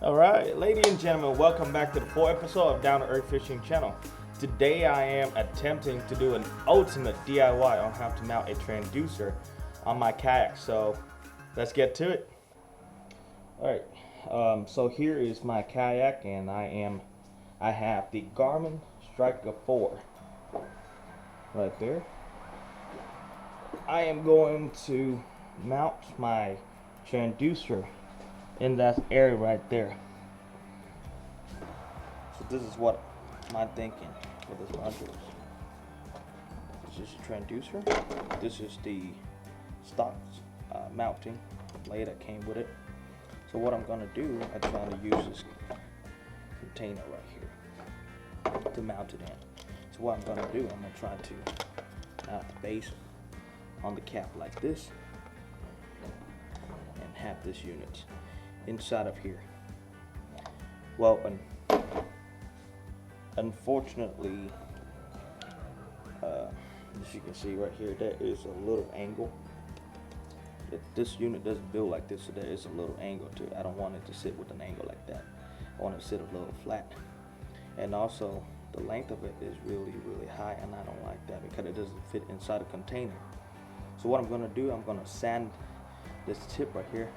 Alright, ladies and gentlemen, welcome back to the 4th episode of Down to Earth Fishing Channel. Today I am attempting to do an ultimate DIY on how to mount a transducer on my kayak. So let's get to it. Alright, so here is my kayak, and I have the Garmin Striker 4 right there. I am going to mount my transducer in that area right there. So this is what my thinking for this module is. This is the transducer. This is the stock mounting blade that came with it. So what I'm gonna do, I'm trying to use this container right here to mount it in. So what I'm gonna do, I'm gonna try to mount the base on the cap like this and have this unit inside of here. Well, unfortunately, as you can see right here, there is a little angle. This unit doesn't build like this, so there is a little angle to it. I don't want it to sit with an angle like that. I want it to sit a little flat. And also, the length of it is really high, and I don't like that because it doesn't fit inside a container. So what I'm gonna do, I'm gonna sand this tip right here.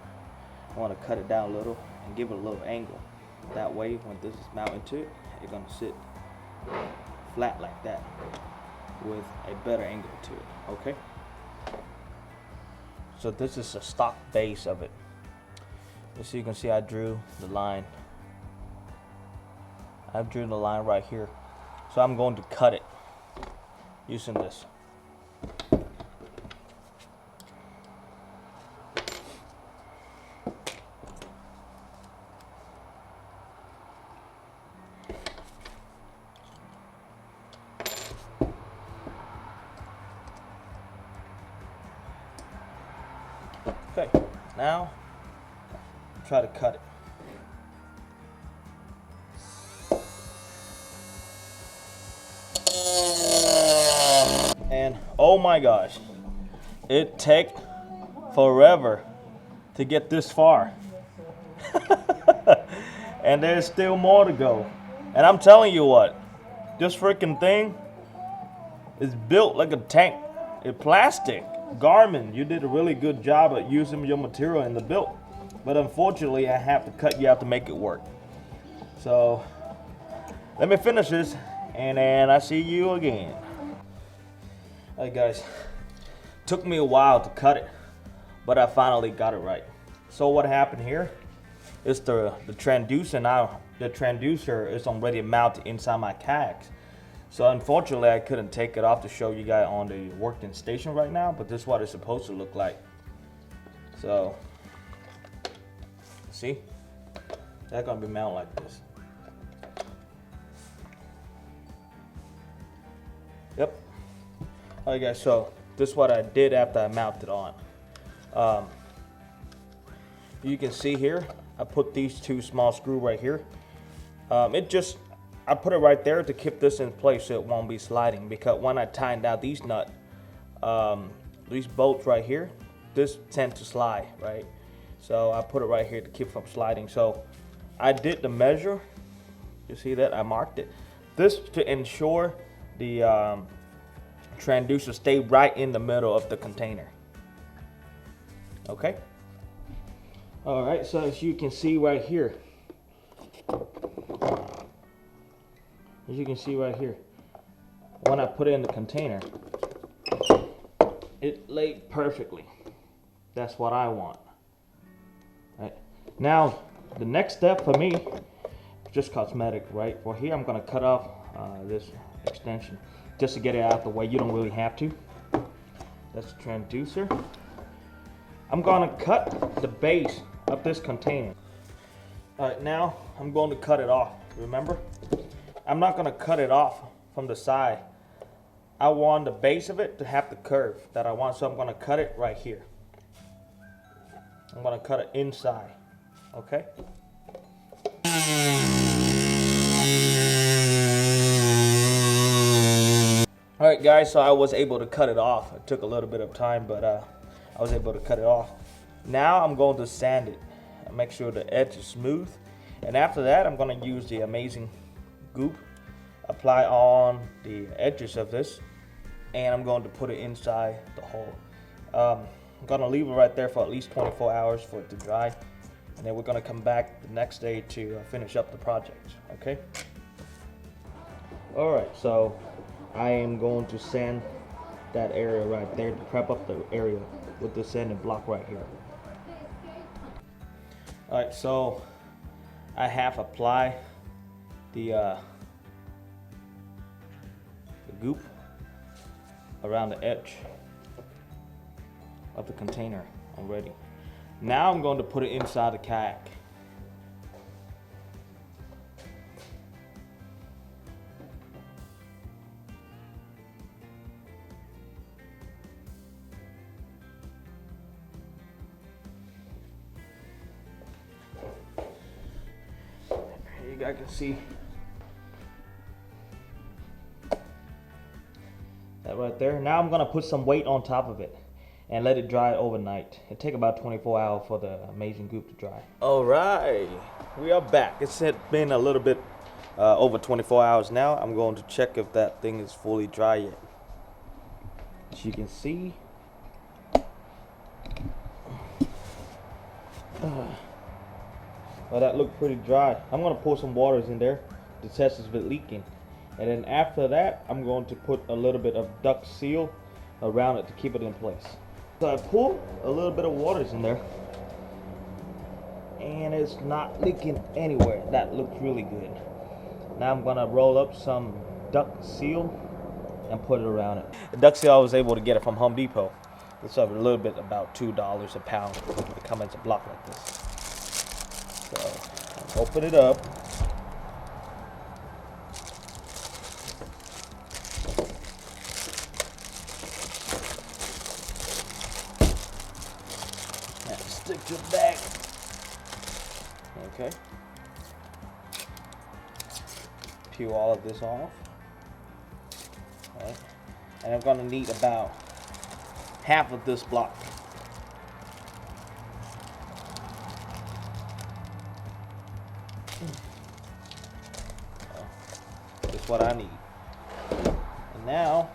I want to cut it down a little and give it a little angle. That way, when this is mounted to it, it's going to sit flat like that with a better angle to it, okay? So this is the stock base of it. So you can see I drew the line. I've drew the line right here. So I'm going to cut it using this. Okay, now try to cut it. And oh my gosh, it take forever to get this far. And there's still more to go. And I'm telling you what, this freaking thing is built like a tank. It's plastic. Garmin, you did a really good job at using your material in the build, but unfortunately I have to cut you out to make it work. So let me finish this and then I see you again. Alright guys, took me a while to cut it, but I finally got it right. So what happened here is the transducer. Now the transducer is already mounted inside my kayaks. So unfortunately, I couldn't take it off to show you guys on the working station right now, but this is what it's supposed to look like. So, see? That's gonna be mounted like this. Yep. Alright guys, so this is what I did after I mounted on. You can see here, I put these two small screws right here. I put it right there to keep this in place so it won't be sliding, because when I tighten down these nuts, these bolts right here, this tend to slide, right? So I put it right here to keep from sliding. So I did the measure. You see that? I marked it. This to ensure the transducer stay right in the middle of the container. Okay? All right, so as you can see right here, when I put it in the container, it laid perfectly. That's what I want. Right. Now, the next step for me, just cosmetic, right? For here, I'm gonna cut off this extension just to get it out of the way. You don't really have to. That's the transducer. I'm gonna cut the base of this container. All right, now I'm going to cut it off. Remember? I'm not going to cut it off from the side. I want the base of it to have the curve that I want, so I'm going to cut it right here. I'm going to cut it inside, okay? Alright guys, so I was able to cut it off. It took a little bit of time, but I was able to cut it off. Now I'm going to sand it and make sure the edge is smooth. And after that, I'm gonna use the amazing goop, apply on the edges of this, and I'm going to put it inside the hole. I'm gonna leave it right there for at least 24 hours for it to dry, and then we're gonna come back the next day to finish up the project, okay? All right, so I am going to sand that area right there to prep up the area with the sanding block right here. All right, so I have applied the goop around the edge of the container already. Now I'm going to put it inside the kayak. You guys can see that right there. Now I'm gonna put some weight on top of it and let it dry overnight. It take about 24 hours for the amazing goop to dry. All right, we are back. It's been a little bit over 24 hours now. I'm going to check if that thing is fully dry yet. As you can see, well, that looked pretty dry. I'm gonna pour some waters in there to test if it's leaking. And then after that, I'm going to put a little bit of duck seal around it to keep it in place. So I pour a little bit of waters in there, and it's not leaking anywhere. That looks really good. Now I'm gonna roll up some duck seal and put it around it. The duck seal, I was able to get it from Home Depot. It's a little bit about $2 a pound. It comes in a block like this. So open it up. And stick to the bag. Okay. Peel all of this off. Okay. And I'm gonna need about half of this block. That's what I need. And now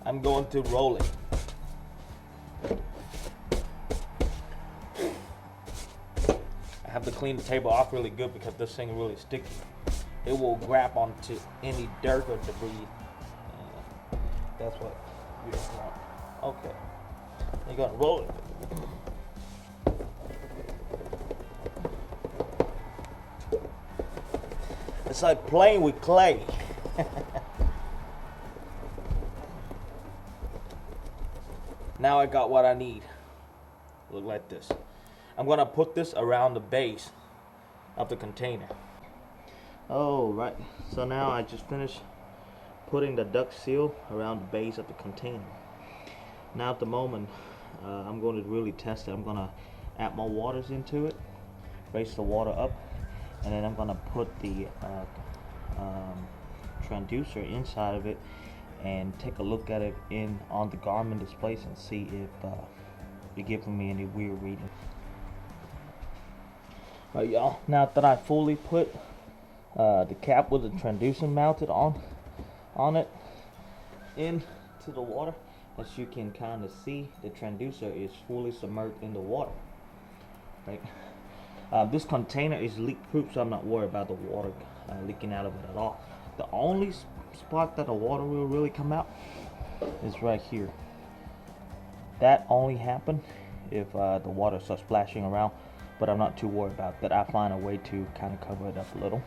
I'm going to roll it. I have to clean the table off really good because this thing is really sticky. It will grab onto any dirt or debris. That's what you don't want. Okay, you're gonna roll it. It's like playing with clay. Now I got what I need. Look like this. I'm gonna put this around the base of the container. Oh, right. So now I just finished putting the duck seal around the base of the container. Now at the moment, I'm going to really test it. I'm gonna add more waters into it, raise the water up, and then I'm gonna put the transducer inside of it and take a look at it on the Garmin displays and see if it's giving me any weird reading. Alright, y'all, now that I fully put the cap with the transducer mounted on it into the water, as you can kind of see, the transducer is fully submerged in the water. Right? This container is leak proof, so I'm not worried about the water leaking out of it at all. The only spot that the water will really come out is right here. That only happens if the water starts splashing around, but I'm not too worried about that. I find a way to kind of cover it up a little.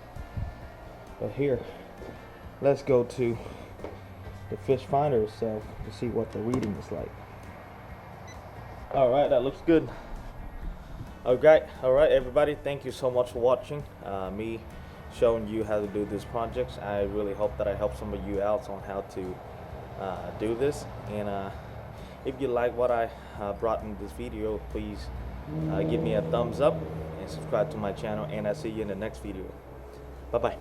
But here, let's go to the fish finder itself to see what the reading is like. Alright, that looks good. Alright everybody, thank you so much for watching me showing you how to do these projects. I really hope that I help some of you out on how to do this, and if you like what I brought in this video, please give me a thumbs up and subscribe to my channel, and I'll see you in the next video. Bye bye.